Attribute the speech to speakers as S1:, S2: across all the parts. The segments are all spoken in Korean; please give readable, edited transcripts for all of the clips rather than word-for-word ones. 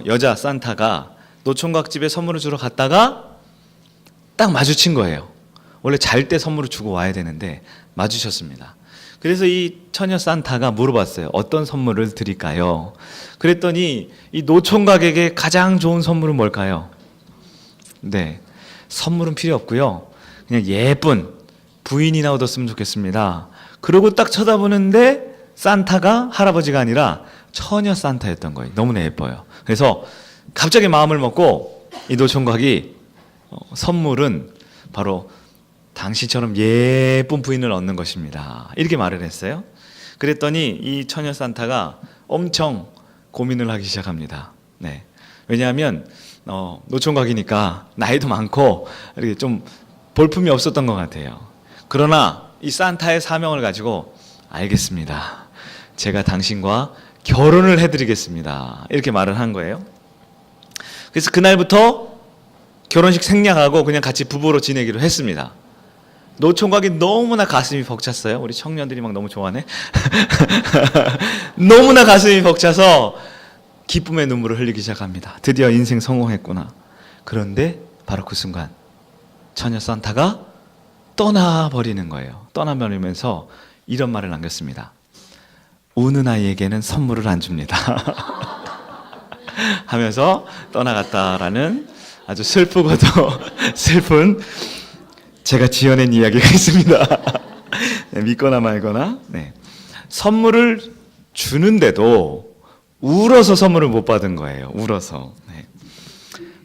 S1: 여자 산타가 노총각 집에 선물을 주러 갔다가 딱 마주친 거예요. 원래 잘 때 선물을 주고 와야 되는데 마주쳤습니다. 그래서 이 처녀 산타가 물어봤어요. 어떤 선물을 드릴까요? 그랬더니 이 노총각에게 가장 좋은 선물은 뭘까요? 네, 선물은 필요 없고요. 그냥 예쁜 부인이나 얻었으면 좋겠습니다. 그러고 딱 쳐다보는데 산타가 할아버지가 아니라 처녀 산타였던 거예요. 너무나 예뻐요. 그래서 갑자기 마음을 먹고 이 노총각이 선물은 바로 당신처럼 예쁜 부인을 얻는 것입니다. 이렇게 말을 했어요. 그랬더니 이 처녀 산타가 엄청 고민을 하기 시작합니다. 네. 왜냐하면 노총각이니까 나이도 많고 이렇게 좀 볼품이 없었던 것 같아요. 그러나 이 산타의 사명을 가지고 알겠습니다. 제가 당신과 결혼을 해드리겠습니다. 이렇게 말을 한 거예요. 그래서 그날부터 결혼식 생략하고 그냥 같이 부부로 지내기로 했습니다. 노총각이 너무나 가슴이 벅찼어요. 우리 청년들이 막 너무 좋아하네. 너무나 가슴이 벅차서 기쁨의 눈물을 흘리기 시작합니다. 드디어 인생 성공했구나. 그런데 바로 그 순간 처녀 산타가 떠나버리는 거예요. 떠나버리면서 이런 말을 남겼습니다. 우는 아이에게는 선물을 안 줍니다. 하면서 떠나갔다라는 아주 슬프고도 슬픈 제가 지어낸 이야기가 있습니다. 네, 믿거나 말거나. 네. 선물을 주는데도 울어서 선물을 못 받은 거예요. 울어서. 네.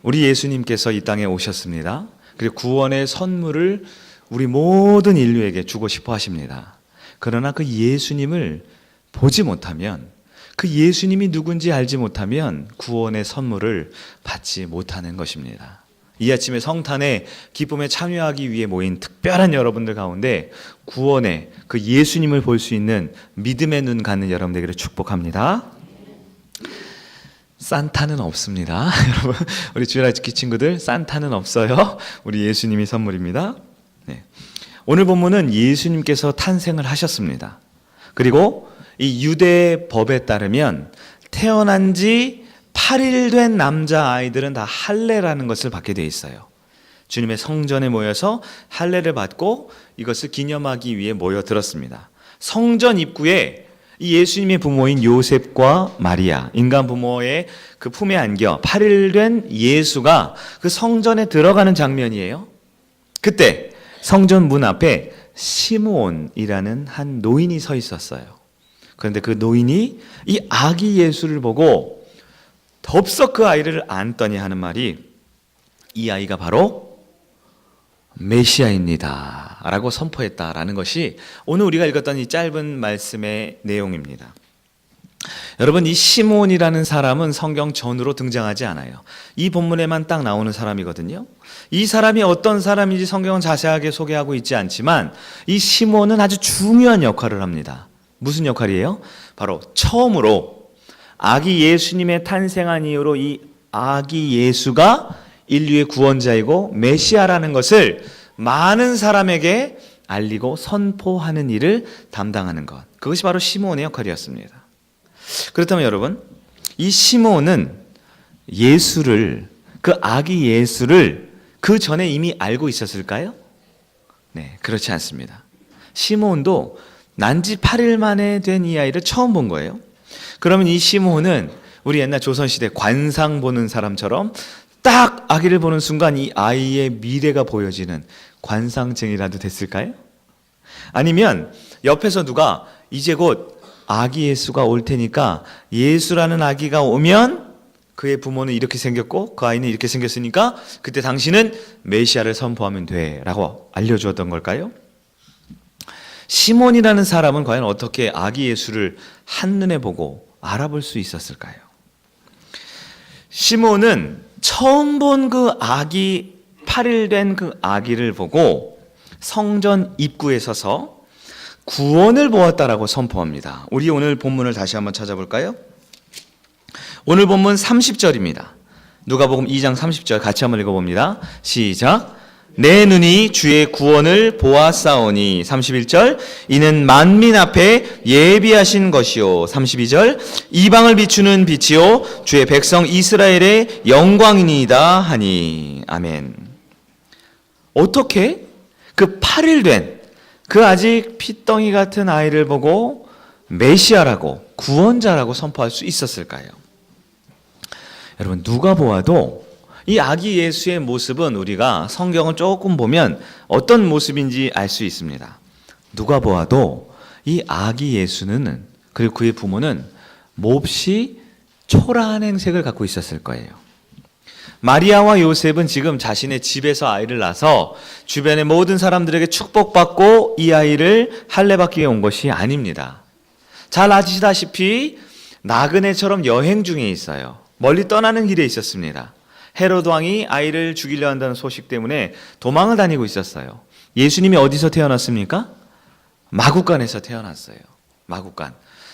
S1: 우리 예수님께서 이 땅에 오셨습니다. 그리고 구원의 선물을 우리 모든 인류에게 주고 싶어 하십니다. 그러나 그 예수님을 보지 못하면, 그 예수님이 누군지 알지 못하면 구원의 선물을 받지 못하는 것입니다. 이 아침에 성탄의 기쁨에 참여하기 위해 모인 특별한 여러분들 가운데 구원의 그 예수님을 볼 수 있는 믿음의 눈 갖는 여러분 되기를 축복합니다. 산타는 없습니다. 여러분, 우리 주일아침기 친구들, 산타는 없어요. 우리 예수님이 선물입니다. 네. 오늘 본문은 예수님께서 탄생을 하셨습니다. 그리고 이 유대 법에 따르면 태어난 지 8일 된 남자아이들은 다 할례라는 것을 받게 되어 있어요. 주님의 성전에 모여서 할례를 받고 이것을 기념하기 위해 모여들었습니다. 성전 입구에 이 예수님의 부모인 요셉과 마리아, 인간 부모의 그 품에 안겨 8일 된 예수가 그 성전에 들어가는 장면이에요. 그때 성전 문 앞에 시므온이라는 한 노인이 서 있었어요. 그런데 그 노인이 이 아기 예수를 보고 덥석 그 아이를 안더니 하는 말이, 이 아이가 바로 메시아입니다 라고 선포했다라는 것이 오늘 우리가 읽었던 이 짧은 말씀의 내용입니다. 여러분, 이 시므온이라는 사람은 성경 전으로 등장하지 않아요. 이 본문에만 딱 나오는 사람이거든요. 이 사람이 어떤 사람인지 성경은 자세하게 소개하고 있지 않지만 이 시므온은 아주 중요한 역할을 합니다. 무슨 역할이에요? 바로 처음으로 아기 예수님의 탄생한 이후로 이 아기 예수가 인류의 구원자이고 메시아라는 것을 많은 사람에게 알리고 선포하는 일을 담당하는 것, 그것이 바로 시므온의 역할이었습니다. 그렇다면 여러분, 이 시므온은 예수를, 그 아기 예수를 그 전에 이미 알고 있었을까요? 네, 그렇지 않습니다. 시므온도 난지 8일 만에 된 이 아이를 처음 본 거예요. 그러면 이 시므온은 우리 옛날 조선시대 관상 보는 사람처럼 딱 아기를 보는 순간 이 아이의 미래가 보여지는 관상쟁이라도 됐을까요? 아니면 옆에서 누가 이제 곧 아기 예수가 올 테니까 예수라는 아기가 오면 그의 부모는 이렇게 생겼고 그 아이는 이렇게 생겼으니까 그때 당신은 메시아를 선포하면 돼 라고 알려주었던 걸까요? 시몬이라는 사람은 과연 어떻게 아기 예수를 한눈에 보고 알아볼 수 있었을까요? 시몬은 처음 본 그 아기, 8일 된 그 아기를 보고 성전 입구에 서서 구원을 보았다라고 선포합니다. 우리 오늘 본문을 다시 한번 찾아볼까요? 오늘 본문 30절입니다. 누가복음 2장 30절 같이 한번 읽어봅니다. 시작. 내 눈이 주의 구원을 보았사오니. 31절 이는 만민 앞에 예비하신 것이요. 32절 이방을 비추는 빛이요 주의 백성 이스라엘의 영광이니이다 하니. 아멘. 어떻게 그 8일 된 그 아직 핏덩이 같은 아이를 보고 메시아라고 구원자라고 선포할 수 있었을까요? 여러분 누가 보아도 이 아기 예수의 모습은 우리가 성경을 조금 보면 어떤 모습인지 알 수 있습니다. 누가 보아도 이 아기 예수는 그리고 그의 부모는 몹시 초라한 행색을 갖고 있었을 거예요. 마리아와 요셉은 지금 자신의 집에서 아이를 낳아서 주변의 모든 사람들에게 축복받고 이 아이를 할례받기 위해 온 것이 아닙니다. 잘 아시다시피 나그네처럼 여행 중에 있어요. 멀리 떠나는 길에 있었습니다. 헤로드 왕이 아이를 죽이려 한다는 소식 때문에 도망을 다니고 있었어요. 예수님이 어디서 태어났습니까? 마구간에서 태어났어요. 마구간.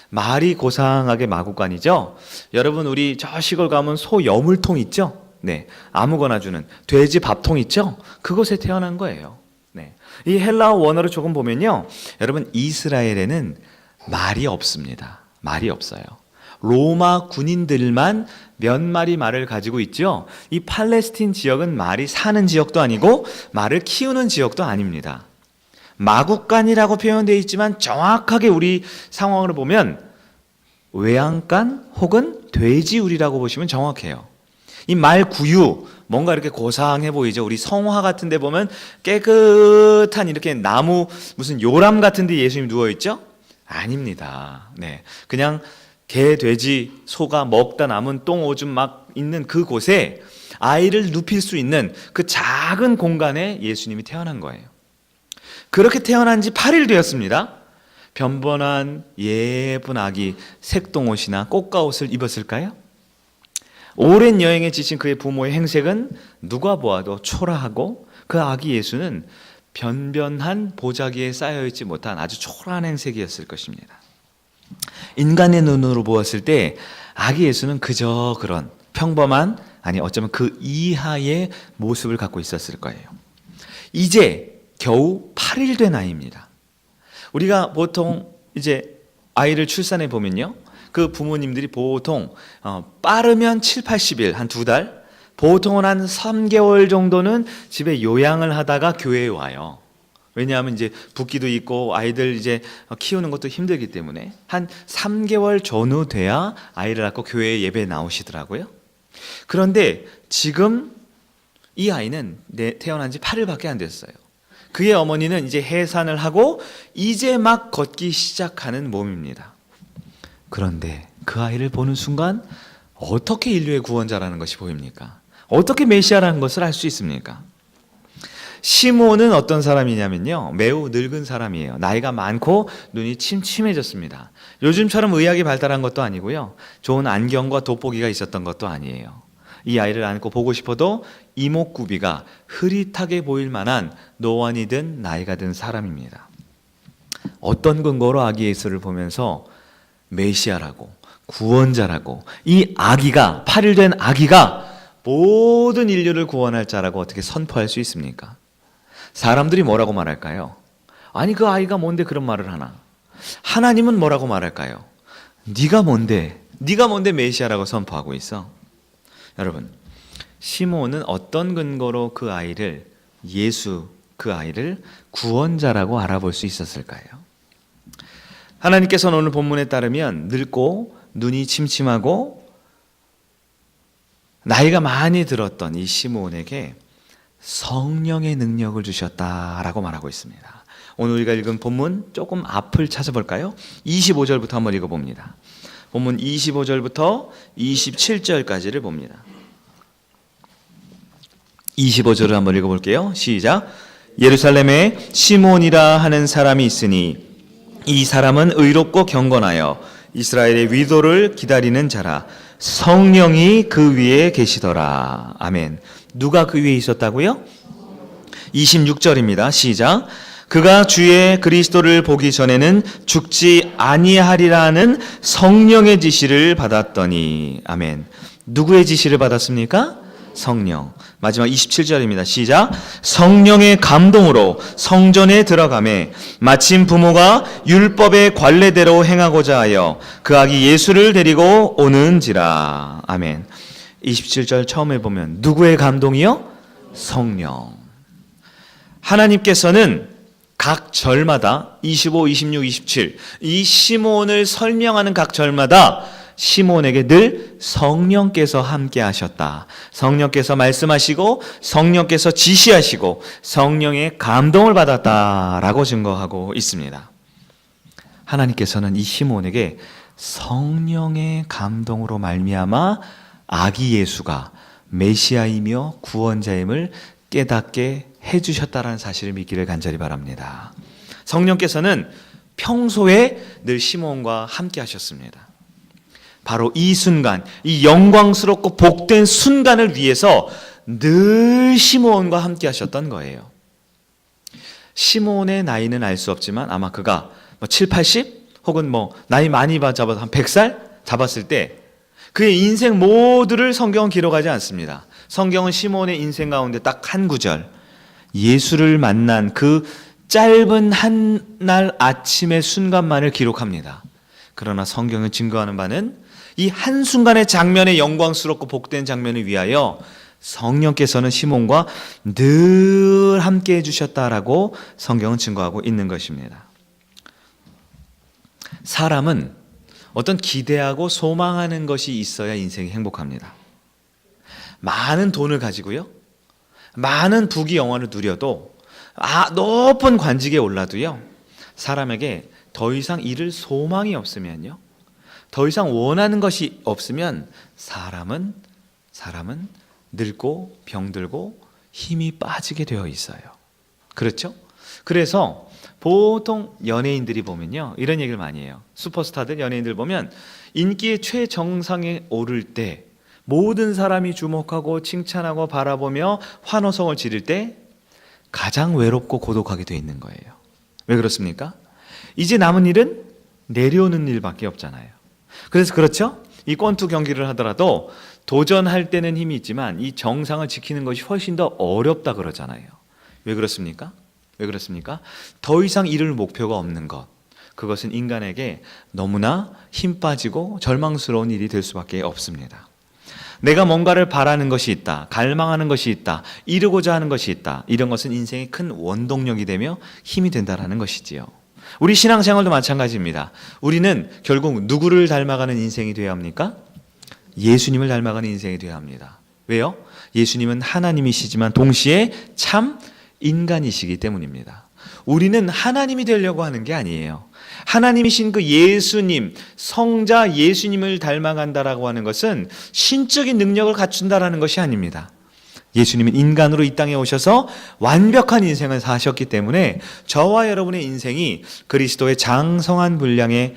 S1: 말이 고상하게 마구간이죠. 여러분 우리 저 시골 가면 소 여물통 있죠? 네, 아무거나 주는 돼지 밥통 있죠? 그곳에 태어난 거예요. 네, 이 헬라어 원어를 조금 보면요, 여러분 이스라엘에는 말이 없습니다. 말이 없어요. 로마 군인들만 몇 마리 말을 가지고 있죠. 이 팔레스틴 지역은 말이 사는 지역도 아니고 말을 키우는 지역도 아닙니다. 마구간이라고 표현되어 있지만 정확하게 우리 상황으로 보면 외양간 혹은 돼지우리라고 보시면 정확해요. 이 말구유, 뭔가 이렇게 고상해 보이죠. 우리 성화 같은 데 보면 깨끗한 이렇게 나무 무슨 요람 같은 데 예수님이 누워있죠? 아닙니다. 네, 그냥 개, 돼지, 소가 먹다 남은 똥, 오줌 막 있는 그 곳에 아이를 눕힐 수 있는 그 작은 공간에 예수님이 태어난 거예요. 그렇게 태어난 지 8일 되었습니다. 변변한 예쁜 아기 색동옷이나 꽃가옷을 입었을까요? 오랜 여행에 지친 그의 부모의 행색은 누가 보아도 초라하고 그 아기 예수는 변변한 보자기에 쌓여있지 못한 아주 초라한 행색이었을 것입니다. 인간의 눈으로 보았을 때 아기 예수는 그저 그런 평범한, 아니 어쩌면 그 이하의 모습을 갖고 있었을 거예요. 이제 겨우 8일 된 아이입니다. 우리가 보통 이제 아이를 출산해 보면요, 그 부모님들이 보통 빠르면 7, 80일, 한 2달, 보통은 한 3개월 정도는 집에 요양을 하다가 교회에 와요. 왜냐하면 이제 붓기도 있고 아이들 이제 키우는 것도 힘들기 때문에 한 3개월 전후 돼야 아이를 낳고 교회에 예배에 나오시더라고요. 그런데 지금 이 아이는 태어난 지 8일밖에 안 됐어요. 그의 어머니는 이제 해산을 하고 이제 막 걷기 시작하는 몸입니다. 그런데 그 아이를 보는 순간 어떻게 인류의 구원자라는 것이 보입니까? 어떻게 메시아라는 것을 알 수 있습니까? 시몬은 어떤 사람이냐면요, 매우 늙은 사람이에요. 나이가 많고 눈이 침침해졌습니다. 요즘처럼 의학이 발달한 것도 아니고요, 좋은 안경과 돋보기가 있었던 것도 아니에요. 이 아이를 안고 보고 싶어도 이목구비가 흐릿하게 보일 만한 노안이 든 나이가 든 사람입니다. 어떤 근거로 아기 예수를 보면서 메시아라고 구원자라고 이 아기가, 8일 된 아기가 모든 인류를 구원할 자라고 어떻게 선포할 수 있습니까? 사람들이 뭐라고 말할까요? 아니 그 아이가 뭔데 그런 말을 하나? 하나님은 뭐라고 말할까요? 네가 뭔데 메시아라고 선포하고 있어? 여러분, 시몬은 어떤 근거로 그 아이를, 예수 그 아이를 구원자라고 알아볼 수 있었을까요? 하나님께서는 오늘 본문에 따르면 늙고 눈이 침침하고 나이가 많이 들었던 이 시몬에게 성령의 능력을 주셨다라고 말하고 있습니다. 오늘 우리가 읽은 본문 조금 앞을 찾아볼까요? 25절부터 한번 읽어봅니다. 본문 25절부터 27절까지를 봅니다. 25절을 한번 읽어볼게요. 시작. 예루살렘에 시몬이라 하는 사람이 있으니 이 사람은 의롭고 경건하여 이스라엘의 위도를 기다리는 자라. 성령이 그 위에 계시더라. 아멘. 누가 그 위에 있었다고요? 26절입니다. 시작. 그가 주의 그리스도를 보기 전에는 죽지 아니하리라는 성령의 지시를 받았더니. 아멘. 누구의 지시를 받았습니까? 성령. 마지막 27절입니다. 시작. 성령의 감동으로 성전에 들어가매 마침 부모가 율법의 관례대로 행하고자 하여 그 아기 예수를 데리고 오는지라. 아멘. 27절 처음에 보면 누구의 감동이요? 성령. 하나님께서는 각 절마다 25, 26, 27 이 시몬을 설명하는 각 절마다 시몬에게 늘 성령께서 함께 하셨다. 성령께서 말씀하시고 성령께서 지시하시고 성령의 감동을 받았다라고 증거하고 있습니다. 하나님께서는 이 시몬에게 성령의 감동으로 말미암아 아기 예수가 메시아이며 구원자임을 깨닫게 해주셨다라는 사실을 믿기를 간절히 바랍니다. 성령께서는 평소에 늘 시몬과 함께 하셨습니다. 바로 이 순간, 이 영광스럽고 복된 순간을 위해서 늘 시몬과 함께 하셨던 거예요. 시몬의 나이는 알 수 없지만 아마 그가 7, 80 혹은 나이 많이 잡아서 한 100살 잡았을 때 그의 인생 모두를 성경은 기록하지 않습니다. 성경은 시몬의 인생 가운데 딱 한 구절, 예수를 만난 그 짧은 한날 아침의 순간만을 기록합니다. 그러나 성경은 증거하는 바는 이 한순간의 장면의 영광스럽고 복된 장면을 위하여 성령께서는 시몬과 늘 함께 해주셨다라고 성경은 증거하고 있는 것입니다. 사람은 어떤 기대하고 소망하는 것이 있어야 인생이 행복합니다. 많은 돈을 가지고요, 많은 부귀 영화를 누려도 높은 관직에 올라도요, 사람에게 더 이상 이룰 소망이 없으면요, 더 이상 원하는 것이 없으면 사람은 늙고 병들고 힘이 빠지게 되어 있어요. 그렇죠? 그래서 보통 연예인들이 보면요, 이런 얘기를 많이 해요. 슈퍼스타들, 연예인들 보면 인기의 최정상에 오를 때 모든 사람이 주목하고 칭찬하고 바라보며 환호성을 지를 때 가장 외롭고 고독하게 되어 있는 거예요. 왜 그렇습니까? 이제 남은 일은 내려오는 일밖에 없잖아요. 그래서 그렇죠? 이 권투 경기를 하더라도 도전할 때는 힘이 있지만 이 정상을 지키는 것이 훨씬 더 어렵다 그러잖아요. 왜 그렇습니까? 왜 그렇습니까? 더 이상 이룰 목표가 없는 것, 그것은 인간에게 너무나 힘 빠지고 절망스러운 일이 될 수밖에 없습니다. 내가 뭔가를 바라는 것이 있다, 갈망하는 것이 있다, 이루고자 하는 것이 있다, 이런 것은 인생의 큰 원동력이 되며 힘이 된다는 것이지요. 우리 신앙생활도 마찬가지입니다. 우리는 결국 누구를 닮아가는 인생이 되어야 합니까? 예수님을 닮아가는 인생이 되어야 합니다. 왜요? 예수님은 하나님이시지만 동시에 참 인간이시기 때문입니다. 우리는 하나님이 되려고 하는 게 아니에요. 하나님이신 그 예수님, 성자 예수님을 닮아간다라고 하는 것은 신적인 능력을 갖춘다라는 것이 아닙니다. 예수님은 인간으로 이 땅에 오셔서 완벽한 인생을 사셨기 때문에 저와 여러분의 인생이 그리스도의 장성한 분량에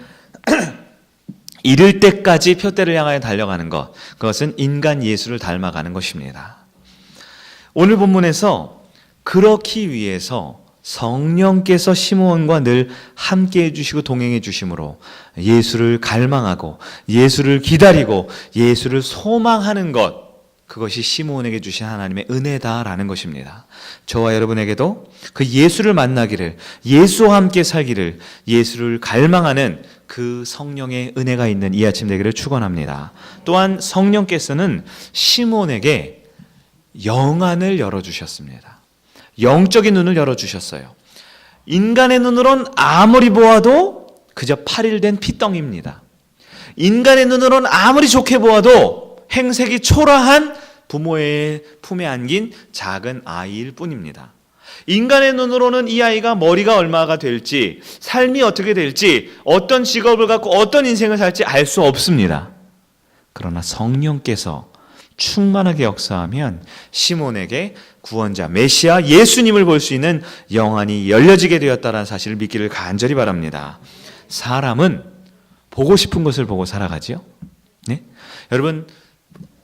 S1: 이를 때까지 표대를 향하여 달려가는 것, 그것은 인간 예수를 닮아가는 것입니다. 오늘 본문에서 그렇기 위해서 성령께서 시몬과 늘 함께 해주시고 동행해 주심으로 예수를 갈망하고 예수를 기다리고 예수를 소망하는 것, 그것이 시몬에게 주신 하나님의 은혜다라는 것입니다. 저와 여러분에게도 그 예수를 만나기를, 예수와 함께 살기를, 예수를 갈망하는 그 성령의 은혜가 있는 이 아침 되기를 축원합니다. 또한 성령께서는 시몬에게 영안을 열어주셨습니다. 영적인 눈을 열어주셨어요. 인간의 눈으론 아무리 보아도 그저 8일 된 피덩입니다. 인간의 눈으론 아무리 좋게 보아도 행색이 초라한 부모의 품에 안긴 작은 아이일 뿐입니다. 인간의 눈으로는 이 아이가 머리가 얼마가 될지, 삶이 어떻게 될지, 어떤 직업을 갖고 어떤 인생을 살지 알 수 없습니다. 그러나 성령께서 충만하게 역사하면 시몬에게 구원자 메시아 예수님을 볼 수 있는 영안이 열려지게 되었다는 사실을 믿기를 간절히 바랍니다. 사람은 보고 싶은 것을 보고 살아가지요. 네? 여러분,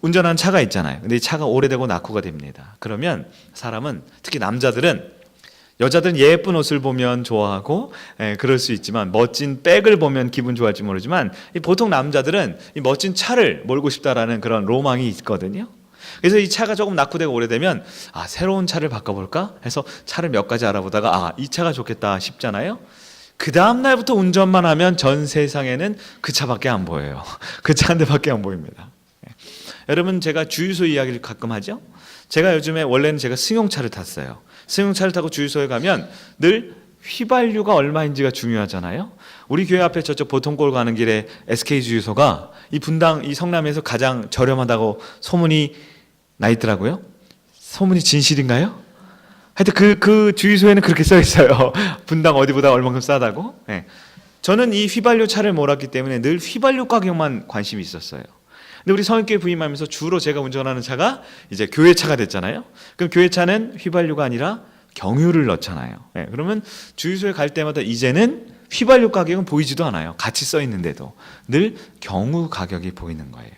S1: 운전하는 차가 있잖아요. 근데 이 차가 오래되고 낙후가 됩니다. 그러면 사람은, 특히 남자들은, 여자들은 예쁜 옷을 보면 좋아하고 그럴 수 있지만 멋진 백을 보면 기분 좋아할지 모르지만 보통 남자들은 이 멋진 차를 몰고 싶다라는 그런 로망이 있거든요. 그래서 이 차가 조금 낙후되고 오래되면 새로운 차를 바꿔볼까 해서 차를 몇 가지 알아보다가 이 차가 좋겠다 싶잖아요. 그 다음 날부터 운전만 하면 전 세상에는 그 차밖에 안 보여요. 그 차 한 대밖에 안 보입니다. 여러분, 제가 주유소 이야기를 가끔 하죠. 제가 요즘에 원래는 제가 승용차를 탔어요. 승용차를 타고 주유소에 가면 늘 휘발유가 얼마인지가 중요하잖아요. 우리 교회 앞에 저쪽 보통골 가는 길에 SK 주유소가 이 분당 이 성남에서 가장 저렴하다고 소문이 나 있더라고요. 소문이 진실인가요? 하여튼 그 주유소에는 그렇게 써 있어요. 분당 어디보다 얼만큼 싸다고. 네. 저는 이 휘발유 차를 몰았기 때문에 늘 휘발유 가격만 관심이 있었어요. 근데 우리 성인교회 부임하면서 주로 제가 운전하는 차가 이제 교회 차가 됐잖아요. 그럼 교회 차는 휘발유가 아니라 경유를 넣잖아요. 네. 그러면 주유소에 갈 때마다 이제는 휘발유 가격은 보이지도 않아요. 같이 써 있는데도 늘 경유 가격이 보이는 거예요.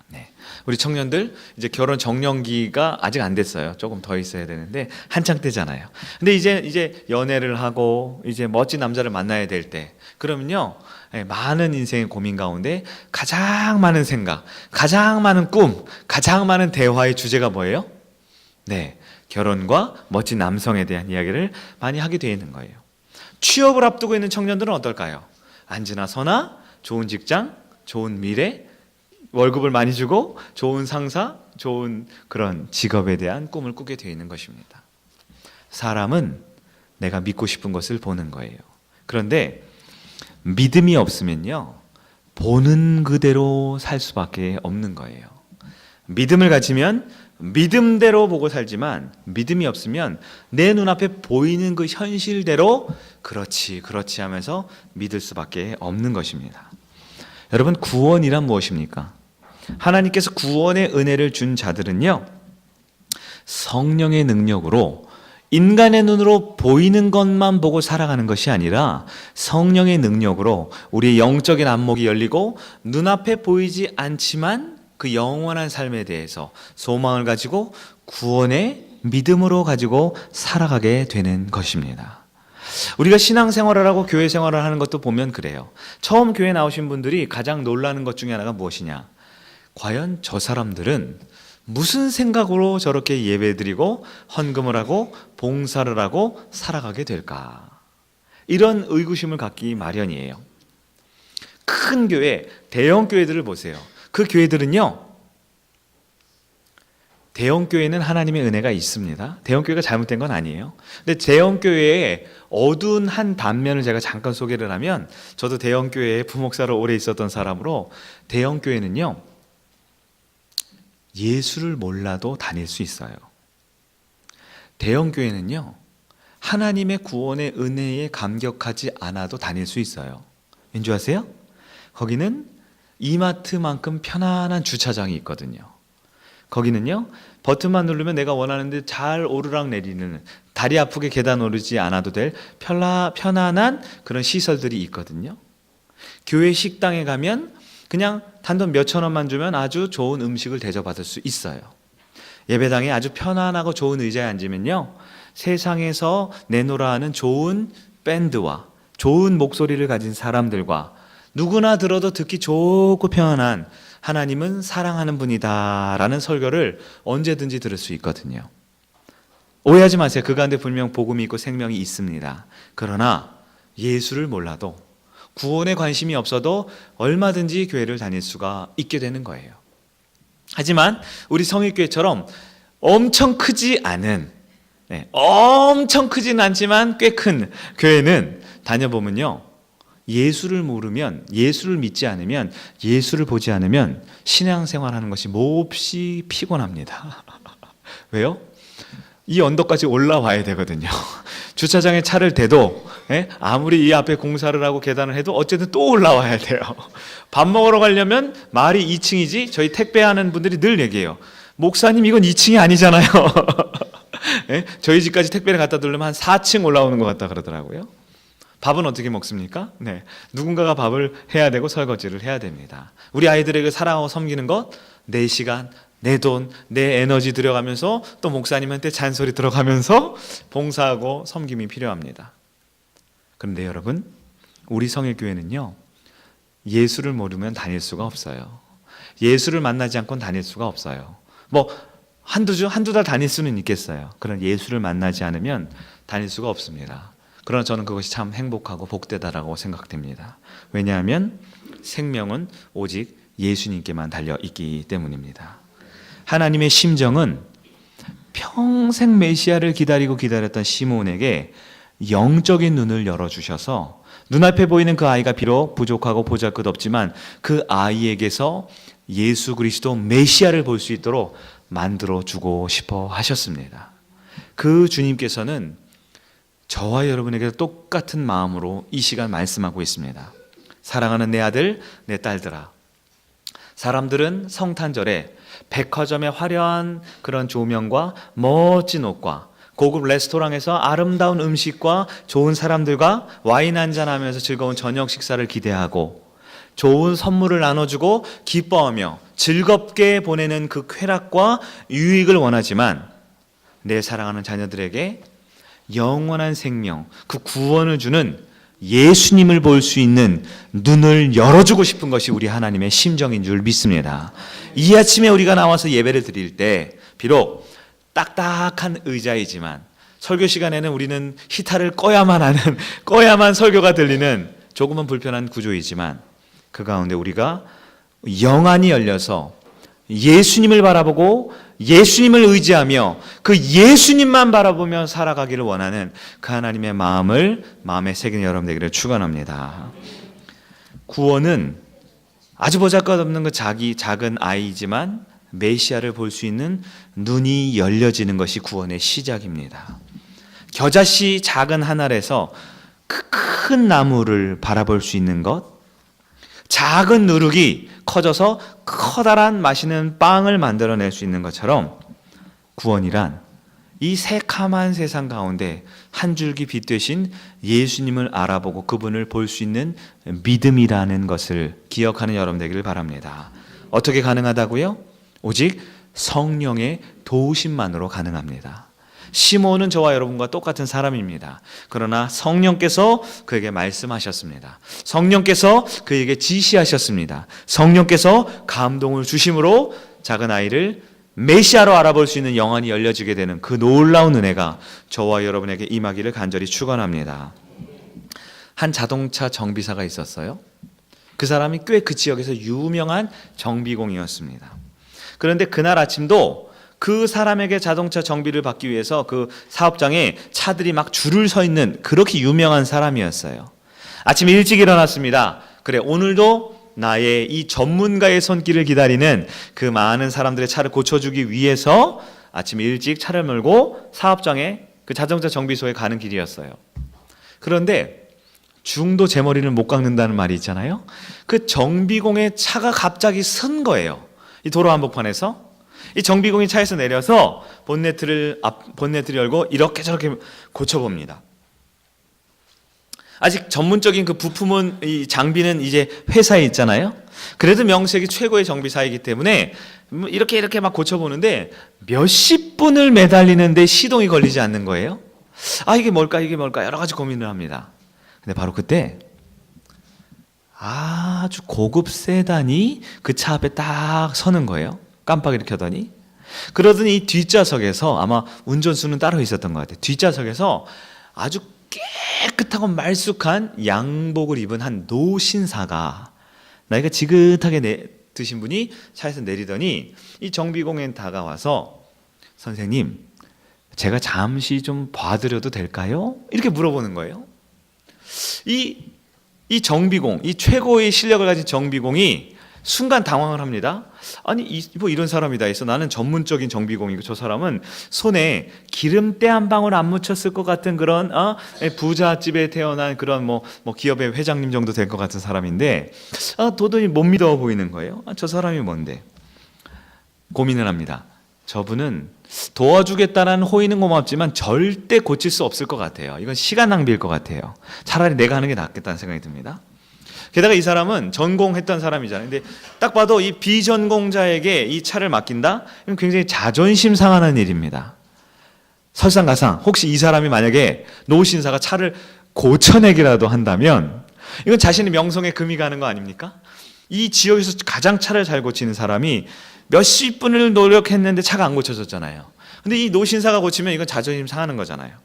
S1: 네. 우리 청년들 이제 결혼 정년기가 아직 안 됐어요. 조금 더 있어야 되는데 한창 때잖아요. 근데 이제 연애를 하고 이제 멋진 남자를 만나야 될 때, 그러면요, 많은 인생의 고민 가운데 가장 많은 생각, 가장 많은 꿈, 가장 많은 대화의 주제가 뭐예요? 네, 결혼과 멋진 남성에 대한 이야기를 많이 하게 되어 있는 거예요. 취업을 앞두고 있는 청년들은 어떨까요? 안지나 서나, 좋은 직장, 좋은 미래, 월급을 많이 주고 좋은 상사, 좋은 그런 직업에 대한 꿈을 꾸게 되어 있는 것입니다. 사람은 내가 믿고 싶은 것을 보는 거예요. 그런데 믿음이 없으면요, 보는 그대로 살 수밖에 없는 거예요. 믿음을 가지면 믿음대로 보고 살지만 믿음이 없으면 내 눈앞에 보이는 그 현실대로 그렇지 하면서 믿을 수밖에 없는 것입니다. 여러분, 구원이란 무엇입니까? 하나님께서 구원의 은혜를 준 자들은요, 성령의 능력으로 인간의 눈으로 보이는 것만 보고 살아가는 것이 아니라 성령의 능력으로 우리의 영적인 안목이 열리고 눈앞에 보이지 않지만 그 영원한 삶에 대해서 소망을 가지고 구원의 믿음으로 가지고 살아가게 되는 것입니다. 우리가 신앙생활을 하고 교회 생활을 하는 것도 보면 그래요. 처음 교회 나오신 분들이 가장 놀라는 것 중에 하나가 무엇이냐? 과연 저 사람들은 무슨 생각으로 저렇게 예배드리고 헌금을 하고 봉사를 하고 살아가게 될까? 이런 의구심을 갖기 마련이에요. 큰 교회, 대형 교회들을 보세요. 그 교회들은요, 대형 교회는 하나님의 은혜가 있습니다. 대형 교회가 잘못된 건 아니에요. 근데 대형 교회의 어두운 한 단면을 제가 잠깐 소개를 하면, 저도 대형 교회에 부목사로 오래 있었던 사람으로, 대형 교회는요, 예수를 몰라도 다닐 수 있어요. 대형 교회는요, 하나님의 구원의 은혜에 감격하지 않아도 다닐 수 있어요. 왠지 아세요? 거기는 이마트만큼 편안한 주차장이 있거든요. 거기는요, 버튼만 누르면 내가 원하는데 잘 오르락 내리는, 다리 아프게 계단 오르지 않아도 될 편안한 그런 시설들이 있거든요. 교회 식당에 가면 그냥 단돈 몇천 원만 주면 아주 좋은 음식을 대접받을 수 있어요. 예배당에 아주 편안하고 좋은 의자에 앉으면요, 세상에서 내노라 하는 좋은 밴드와 좋은 목소리를 가진 사람들과 누구나 들어도 듣기 좋고 편안한 하나님은 사랑하는 분이다 라는 설교를 언제든지 들을 수 있거든요. 오해하지 마세요. 그 가운데 분명 복음이 있고 생명이 있습니다. 그러나 예수를 몰라도, 구원에 관심이 없어도 얼마든지 교회를 다닐 수가 있게 되는 거예요. 하지만 우리 성일교회처럼 엄청 크지 않은, 엄청 크진 않지만 꽤 큰 교회는 다녀보면요, 예수를 모르면, 예수를 믿지 않으면, 예수를 보지 않으면 신앙생활하는 것이 몹시 피곤합니다. 왜요? 이 언덕까지 올라와야 되거든요. 주차장에 차를 대도 아무리 이 앞에 공사를 하고 계단을 해도 어쨌든 또 올라와야 돼요. 밥 먹으러 가려면 말이 2층이지, 저희 택배하는 분들이 늘 얘기해요. 목사님, 이건 2층이 아니잖아요. 저희 집까지 택배를 갖다 두려면 한 4층 올라오는 것 같다 그러더라고요. 밥은 어떻게 먹습니까? 누군가가 밥을 해야 되고 설거지를 해야 됩니다. 우리 아이들에게 사랑하고 섬기는 것, 내 시간, 내 돈, 내 에너지 들여가면서 또 목사님한테 잔소리 들어가면서 봉사하고 섬김이 필요합니다. 그런데 여러분, 우리 성일교회는요, 예수를 모르면 다닐 수가 없어요. 예수를 만나지 않고는 다닐 수가 없어요. 뭐 한두 달 다닐 수는 있겠어요. 그런 예수를 만나지 않으면 다닐 수가 없습니다. 그러나 저는 그것이 참 행복하고 복되다라고 생각됩니다. 왜냐하면 생명은 오직 예수님께만 달려 있기 때문입니다. 하나님의 심정은 평생 메시아를 기다렸던 시몬에게 영적인 눈을 열어주셔서 눈앞에 보이는 그 아이가 비록 부족하고 보잘것없지만 그 아이에게서 예수 그리스도 메시아를 볼 수 있도록 만들어주고 싶어 하셨습니다. 그 주님께서는 저와 여러분에게 똑같은 마음으로 이 시간 말씀하고 있습니다. 사랑하는 내 아들, 내 딸들아, 사람들은 성탄절에 백화점의 화려한 그런 조명과 멋진 옷과 고급 레스토랑에서 아름다운 음식과 좋은 사람들과 와인 한잔하면서 즐거운 저녁 식사를 기대하고 좋은 선물을 나눠주고 기뻐하며 즐겁게 보내는 그 쾌락과 유익을 원하지만 내 사랑하는 자녀들에게 영원한 생명, 그 구원을 주는 예수님을 볼 수 있는 눈을 열어주고 싶은 것이 우리 하나님의 심정인 줄 믿습니다. 이 아침에 우리가 나와서 예배를 드릴 때 비록 딱딱한 의자이지만 설교 시간에는 우리는 히타를 꺼야만 설교가 들리는 조금은 불편한 구조이지만 그 가운데 우리가 영안이 열려서 예수님을 바라보고 예수님을 의지하며 그 예수님만 바라보며 살아가기를 원하는 그 하나님의 마음에 새기는 여러분 되기를 축원합니다. 구원은 아주 보잘것없는 그 작은 아이지만 메시아를 볼 수 있는 눈이 열려지는 것이 구원의 시작입니다. 겨자씨 작은 한 알에서 큰 나무를 바라볼 수 있는 것, 작은 누룩이 커져서 커다란 맛있는 빵을 만들어낼 수 있는 것처럼 구원이란 이 새카만 세상 가운데 한 줄기 빛 되신 예수님을 알아보고 그분을 볼 수 있는 믿음이라는 것을 기억하는 여러분 되기를 바랍니다. 어떻게 가능하다고요? 오직 성령의 도우심만으로 가능합니다. 시몬은 저와 여러분과 똑같은 사람입니다. 그러나 성령께서 그에게 말씀하셨습니다. 성령께서 그에게 지시하셨습니다. 성령께서 감동을 주심으로 작은 아이를 메시아로 알아볼 수 있는 영안이 열려지게 되는 그 놀라운 은혜가 저와 여러분에게 임하기를 간절히 축원합니다. 한 자동차 정비사가 있었어요. 그 사람이 꽤 그 지역에서 유명한 정비공이었습니다. 그런데 그날 아침도 그 사람에게 자동차 정비를 받기 위해서 그 사업장에 차들이 막 줄을 서 있는 그렇게 유명한 사람이었어요. 아침 일찍 일어났습니다. 그래, 오늘도 나의 이 전문가의 손길을 기다리는 그 많은 사람들의 차를 고쳐주기 위해서 아침 일찍 차를 몰고 사업장에 그 자동차 정비소에 가는 길이었어요. 그런데 중도 제 머리를 못 깎는다는 말이 있잖아요. 그 정비공의 차가 갑자기 선 거예요. 이 도로 한복판에서. 이 정비공이 차에서 내려서 본네트를 열고 이렇게 저렇게 고쳐봅니다. 아직 전문적인 그 부품은, 이 장비는 이제 회사에 있잖아요. 그래도 명색이 최고의 정비사이기 때문에 이렇게 막 고쳐보는데 몇십 분을 매달리는데 시동이 걸리지 않는 거예요. 아, 이게 뭘까 여러 가지 고민을 합니다. 근데 바로 그때 아주 고급 세단이 그 차 앞에 딱 서는 거예요. 깜빡이를 켜더니. 그러더니 이 뒷좌석에서, 아마 운전수는 따로 있었던 것 같아요. 뒷좌석에서 아주 깨끗하고 말쑥한 양복을 입은 한 노신사가, 나이가 지긋하게 드신 분이 차에서 내리더니 이 정비공에 다가와서 선생님, 제가 잠시 좀 봐드려도 될까요? 이렇게 물어보는 거예요. 이 정비공, 이 최고의 실력을 가진 정비공이 순간 당황을 합니다. 아니, 뭐 이런 사람이 다 있어. 나는 전문적인 정비공이고 저 사람은 손에 기름때 한 방울 안 묻혔을 것 같은 그런 부잣집에 태어난 그런 뭐 기업의 회장님 정도 될 것 같은 사람인데 도저히 못 믿어 보이는 거예요. 저 사람이 뭔데? 고민을 합니다. 저분은 도와주겠다는 호의는 고맙지만 절대 고칠 수 없을 것 같아요. 이건 시간 낭비일 것 같아요. 차라리 내가 하는 게 낫겠다는 생각이 듭니다. 게다가 이 사람은 전공했던 사람이잖아요. 근데 딱 봐도 이 비전공자에게 이 차를 맡긴다? 이건 굉장히 자존심 상하는 일입니다. 설상가상 혹시 이 사람이 만약에 노신사가 차를 고쳐내기라도 한다면 이건 자신의 명성에 금이 가는 거 아닙니까? 이 지역에서 가장 차를 잘 고치는 사람이 몇십 분을 노력했는데 차가 안 고쳐졌잖아요. 근데 이 노신사가 고치면 이건 자존심 상하는 거잖아요.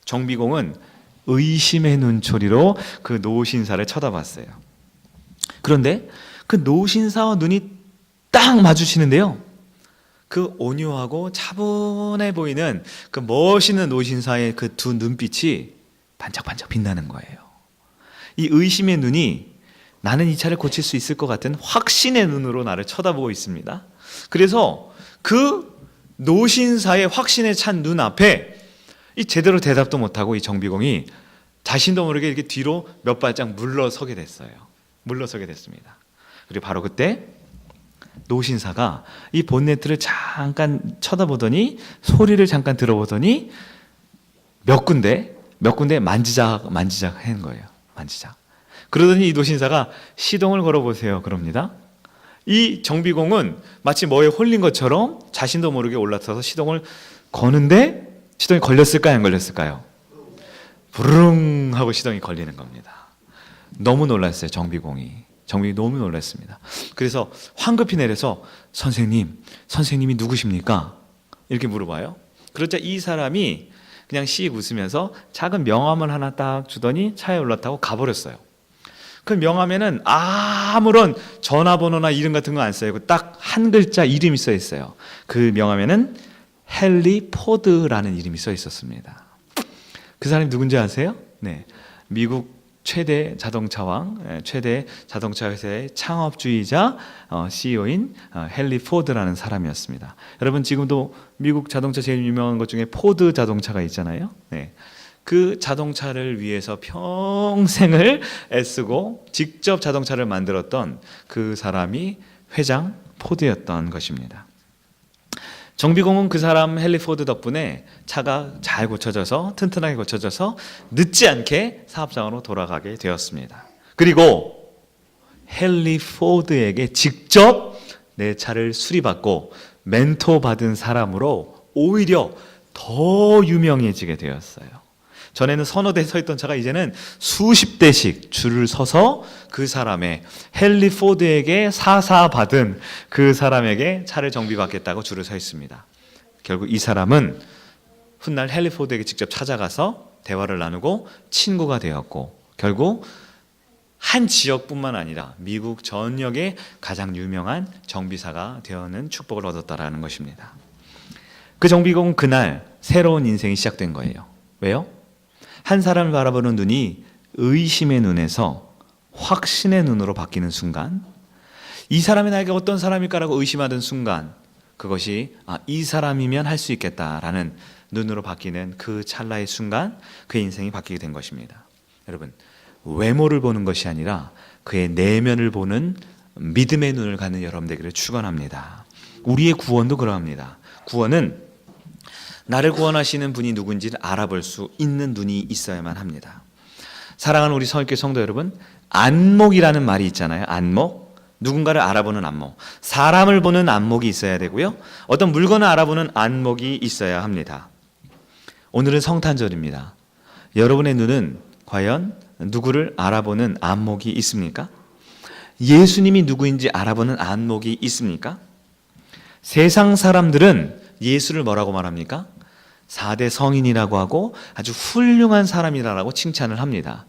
S1: 정비공은 의심의 눈초리로 그 노신사를 쳐다봤어요. 그런데 그 노신사와 눈이 딱 마주치는데요, 그 온유하고 차분해 보이는 그 멋있는 노신사의 그 두 눈빛이 반짝반짝 빛나는 거예요. 이 의심의 눈이 나는 이 차를 고칠 수 있을 것 같은 확신의 눈으로 나를 쳐다보고 있습니다. 그래서 그 노신사의 확신에 찬 눈 앞에 이 제대로 대답도 못하고 이 정비공이 자신도 모르게 이렇게 뒤로 몇 발짝 물러서게 됐어요. 물러서게 됐습니다. 그리고 바로 그때 노신사가 이 본네트를 잠깐 쳐다보더니, 소리를 잠깐 들어보더니 몇 군데 만지작 하는 거예요. 만지작. 그러더니 이 노신사가 시동을 걸어보세요 그럽니다. 이 정비공은 마치 뭐에 홀린 것처럼 자신도 모르게 올라타서 시동을 거는데 시동이 걸렸을까요, 안 걸렸을까요? 부릉 하고 시동이 걸리는 겁니다. 너무 놀랐어요. 정비공이 너무 놀랐습니다. 그래서 황급히 내려서 선생님이 누구십니까? 이렇게 물어봐요. 그러자 이 사람이 그냥 씩 웃으면서 작은 명함을 하나 딱 주더니 차에 올라타고 가버렸어요. 그 명함에는 아무런 전화번호나 이름 같은 거 안 써요. 딱 한 글자 이름이 써 있어요. 그 명함에는 헨리 포드라는 이름이 써 있었습니다. 그 사람이 누군지 아세요? 네, 미국 최대 자동차 회사의 창업주의자 CEO인 헨리 포드라는 사람이었습니다. 여러분, 지금도 미국 자동차 제일 유명한 것 중에 포드 자동차가 있잖아요. 네. 그 자동차를 위해서 평생을 애쓰고 직접 자동차를 만들었던 그 사람이 회장 포드였던 것입니다. 정비공은 그 사람 헨리 포드 덕분에 차가 잘 고쳐져서, 튼튼하게 고쳐져서 늦지 않게 사업장으로 돌아가게 되었습니다. 그리고 헨리 포드에게 직접 내 차를 수리받고 멘토 받은 사람으로 오히려 더 유명해지게 되었어요. 전에는 서너 대 서 있던 차가 이제는 수십 대씩 줄을 서서 그 사람의, 헨리 포드에게 사사받은 그 사람에게 차를 정비받겠다고 줄을 서 있습니다. 결국 이 사람은 훗날 헨리 포드에게 직접 찾아가서 대화를 나누고 친구가 되었고, 결국 한 지역뿐만 아니라 미국 전역의 가장 유명한 정비사가 되어는 축복을 얻었다라는 것입니다. 그 정비공은 그날 새로운 인생이 시작된 거예요. 왜요? 한 사람을 바라보는 눈이 의심의 눈에서 확신의 눈으로 바뀌는 순간, 이 사람이 나에게 어떤 사람일까라고 의심하던 순간, 그것이 이 사람이면 할 수 있겠다라는 눈으로 바뀌는 그 찰나의 순간, 그의 인생이 바뀌게 된 것입니다. 여러분, 외모를 보는 것이 아니라 그의 내면을 보는 믿음의 눈을 갖는 여러분 되기를 축원합니다. 우리의 구원도 그러합니다. 구원은 나를 구원하시는 분이 누군지를 알아볼 수 있는 눈이 있어야만 합니다. 사랑하는 우리 서울교회 성도 여러분, 안목이라는 말이 있잖아요. 안목. 누군가를 알아보는 안목. 사람을 보는 안목이 있어야 되고요, 어떤 물건을 알아보는 안목이 있어야 합니다. 오늘은 성탄절입니다. 여러분의 눈은 과연 누구를 알아보는 안목이 있습니까? 예수님이 누구인지 알아보는 안목이 있습니까? 세상 사람들은 예수를 뭐라고 말합니까? 4대 성인이라고 하고 아주 훌륭한 사람이라고 칭찬을 합니다.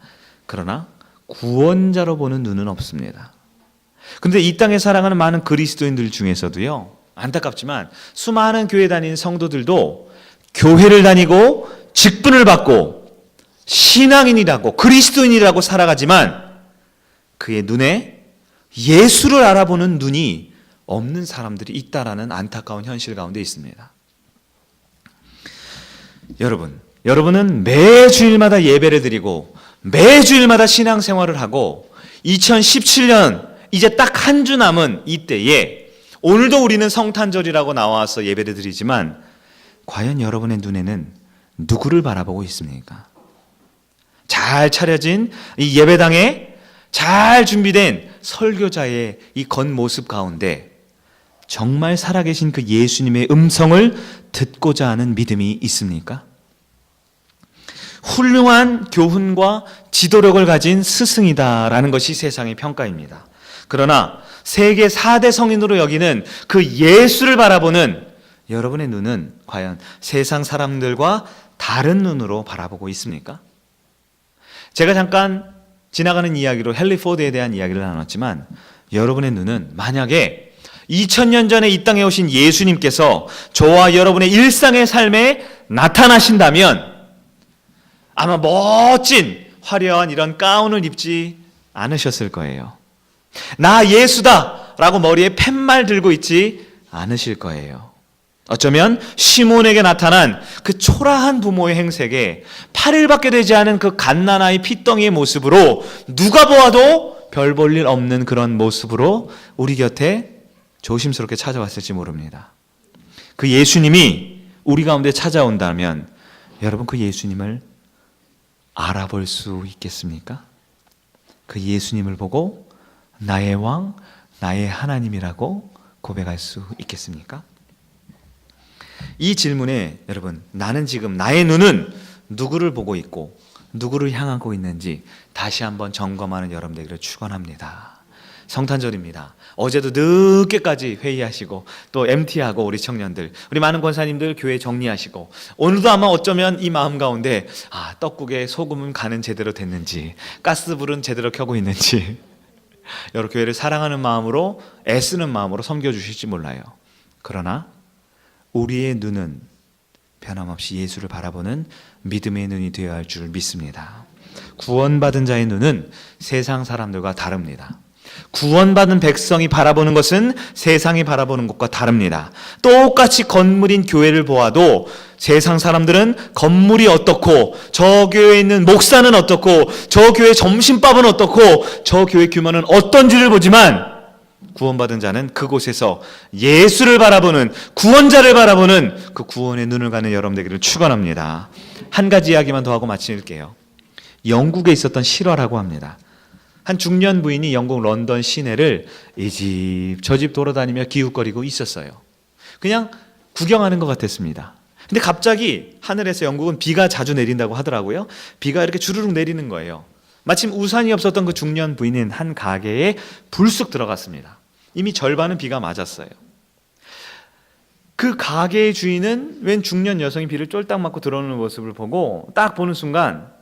S1: 그러나 구원자로 보는 눈은 없습니다. 그런데 이 땅에 살아가는 많은 그리스도인들 중에서도요, 안타깝지만 수많은 교회 다니는 성도들도 교회를 다니고 직분을 받고 신앙인이라고 그리스도인이라고 살아가지만 그의 눈에 예수를 알아보는 눈이 없는 사람들이 있다라는 안타까운 현실 가운데 있습니다. 여러분은 매 주일마다 예배를 드리고 매 주일마다 신앙생활을 하고 2017년 이제 딱 한 주 남은 이때에 오늘도 우리는 성탄절이라고 나와서 예배를 드리지만 과연 여러분의 눈에는 누구를 바라보고 있습니까? 잘 차려진 이 예배당에 잘 준비된 설교자의 이 겉모습 가운데 정말 살아계신 그 예수님의 음성을 듣고자 하는 믿음이 있습니까? 훌륭한 교훈과 지도력을 가진 스승이다라는 것이 세상의 평가입니다. 그러나 세계 4대 성인으로 여기는 그 예수를 바라보는 여러분의 눈은 과연 세상 사람들과 다른 눈으로 바라보고 있습니까? 제가 잠깐 지나가는 이야기로 헨리 포드에 대한 이야기를 나눴지만 여러분의 눈은 만약에 2000년 전에 이 땅에 오신 예수님께서 저와 여러분의 일상의 삶에 나타나신다면 아마 멋진 화려한 이런 가운을 입지 않으셨을 거예요. 나 예수다 라고 머리에 팻말 들고 있지 않으실 거예요. 어쩌면 시몬에게 나타난 그 초라한 부모의 행색에 8일밖에 되지 않은 그 갓난아이 핏덩이의 모습으로 누가 보아도 별 볼 일 없는 그런 모습으로 우리 곁에 조심스럽게 찾아왔을지 모릅니다. 그 예수님이 우리 가운데 찾아온다면 여러분 그 예수님을 알아볼 수 있겠습니까? 그 예수님을 보고 나의 왕, 나의 하나님이라고 고백할 수 있겠습니까? 이 질문에 여러분 나는 지금 나의 눈은 누구를 보고 있고 누구를 향하고 있는지 다시 한번 점검하는 여러분 되기를 축원합니다. 성탄절입니다. 어제도 늦게까지 회의하시고 또 MT하고 우리 청년들, 우리 많은 권사님들 교회 정리하시고 오늘도 아마 어쩌면 이 마음 가운데 떡국에 소금은 간은 제대로 됐는지 가스불은 제대로 켜고 있는지 여러 교회를 사랑하는 마음으로 애쓰는 마음으로 섬겨주실지 몰라요. 그러나 우리의 눈은 변함없이 예수를 바라보는 믿음의 눈이 되어야 할 줄 믿습니다. 구원받은 자의 눈은 세상 사람들과 다릅니다. 구원받은 백성이 바라보는 것은 세상이 바라보는 것과 다릅니다. 똑같이 건물인 교회를 보아도 세상 사람들은 건물이 어떻고 저 교회에 있는 목사는 어떻고 저 교회 점심밥은 어떻고 저 교회 규모는 어떤지를 보지만 구원받은 자는 그곳에서 예수를 바라보는 구원자를 바라보는 그 구원의 눈을 가는 여러분 되기를 축원합니다. 한 가지 이야기만 더 하고 마칠게요. 영국에 있었던 실화라고 합니다. 한 중년 부인이 영국 런던 시내를 이 집 저 집 돌아다니며 기웃거리고 있었어요. 그냥 구경하는 것 같았습니다. 근데 갑자기 하늘에서 영국은 비가 자주 내린다고 하더라고요. 비가 이렇게 주르륵 내리는 거예요. 마침 우산이 없었던 그 중년 부인은 한 가게에 불쑥 들어갔습니다. 이미 절반은 비가 맞았어요. 그 가게의 주인은 웬 중년 여성이 비를 쫄딱 맞고 들어오는 모습을 보고 딱 보는 순간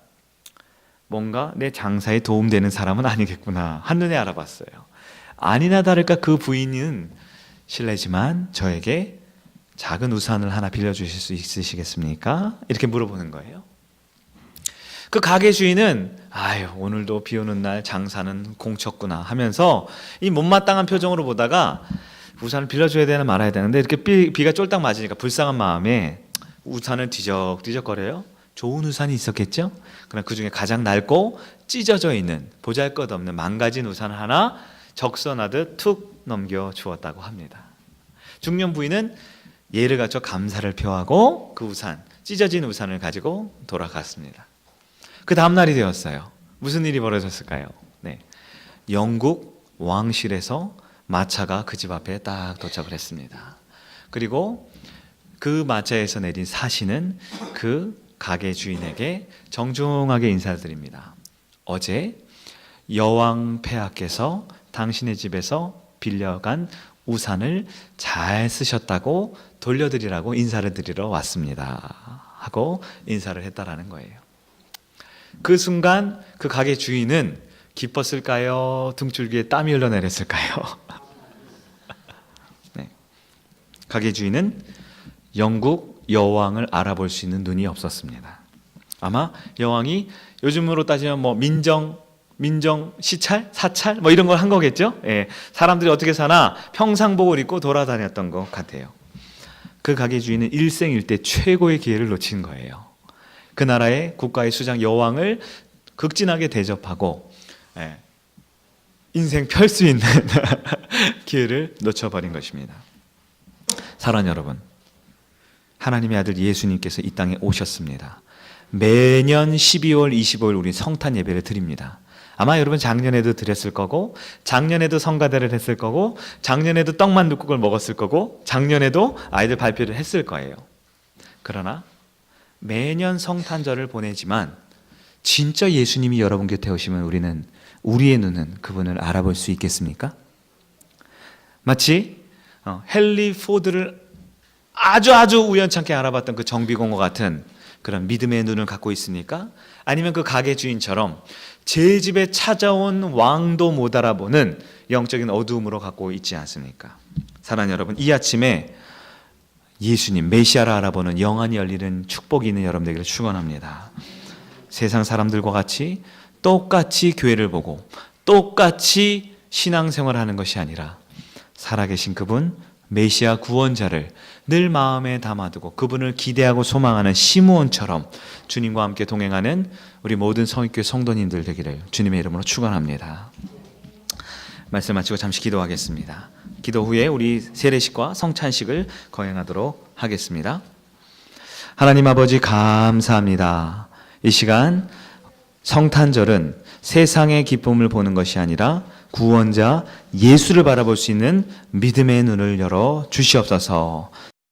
S1: 뭔가 내 장사에 도움되는 사람은 아니겠구나 한눈에 알아봤어요. 아니나 다를까 그 부인은 실례지만 저에게 작은 우산을 하나 빌려주실 수 있으시겠습니까? 이렇게 물어보는 거예요. 그 가게 주인은 오늘도 비 오는 날 장사는 공쳤구나 하면서 이 못마땅한 표정으로 보다가 우산을 빌려줘야 되나 말아야 되는데 이렇게 비가 쫄딱 맞으니까 불쌍한 마음에 우산을 뒤적뒤적거려요. 좋은 우산이 있었겠죠? 그러나 그 중에 가장 낡고 찢어져 있는 보잘것없는 망가진 우산 하나 적선하듯 툭 넘겨주었다고 합니다. 중년 부인은 예를 갖춰 감사를 표하고 그 우산, 찢어진 우산을 가지고 돌아갔습니다. 그 다음 날이 되었어요. 무슨 일이 벌어졌을까요? 영국 왕실에서 마차가 그 집 앞에 딱 도착을 했습니다. 그리고 그 마차에서 내린 사신은 그 가게 주인에게 정중하게 인사드립니다. 어제 여왕 폐하께서 당신의 집에서 빌려간 우산을 잘 쓰셨다고 돌려드리라고 인사를 드리러 왔습니다. 하고 인사를 했다라는 거예요. 그 순간 그 가게 주인은 기뻤을까요? 등줄기에 땀이 흘러내렸을까요? 가게 주인은 영국 여왕을 알아볼 수 있는 눈이 없었습니다. 아마 여왕이 요즘으로 따지면 민정 시찰, 사찰 이런 걸 한 거겠죠. 사람들이 어떻게 사나 평상복을 입고 돌아다녔던 것 같아요. 그 가게 주인은 일생일대 최고의 기회를 놓친 거예요. 그 나라의 국가의 수장 여왕을 극진하게 대접하고 인생 펼 수 있는 기회를 놓쳐버린 것입니다. 사랑하는 여러분, 하나님의 아들 예수님께서 이 땅에 오셨습니다. 매년 12월 25일 우리 성탄 예배를 드립니다. 아마 여러분 작년에도 드렸을 거고 작년에도 성가대를 했을 거고 작년에도 떡만둣국을 먹었을 거고 작년에도 아이들 발표를 했을 거예요. 그러나 매년 성탄절을 보내지만 진짜 예수님이 여러분 곁에 오시면 우리의 눈은 그분을 알아볼 수 있겠습니까? 마치 헨리 포드를 아주 우연찮게 알아봤던 그 정비공과 같은 그런 믿음의 눈을 갖고 있습니까? 아니면 그 가게 주인처럼 제 집에 찾아온 왕도 못 알아보는 영적인 어두움으로 갖고 있지 않습니까? 사랑하는 여러분, 이 아침에 예수님 메시아를 알아보는 영안이 열리는 축복이 있는 여러분 되기를 축원합니다. 세상 사람들과 같이 똑같이 교회를 보고 똑같이 신앙생활을 하는 것이 아니라 살아계신 그분 메시아 구원자를 늘 마음에 담아두고 그분을 기대하고 소망하는 시므온처럼 주님과 함께 동행하는 우리 모든 성익교회 성도님들 되기를 주님의 이름으로 축원합니다. 말씀 마치고 잠시 기도하겠습니다. 기도 후에 우리 세례식과 성찬식을 거행하도록 하겠습니다. 하나님 아버지 감사합니다. 이 시간 성탄절은 세상의 기쁨을 보는 것이 아니라 구원자 예수를 바라볼 수 있는 믿음의 눈을 열어 주시옵소서.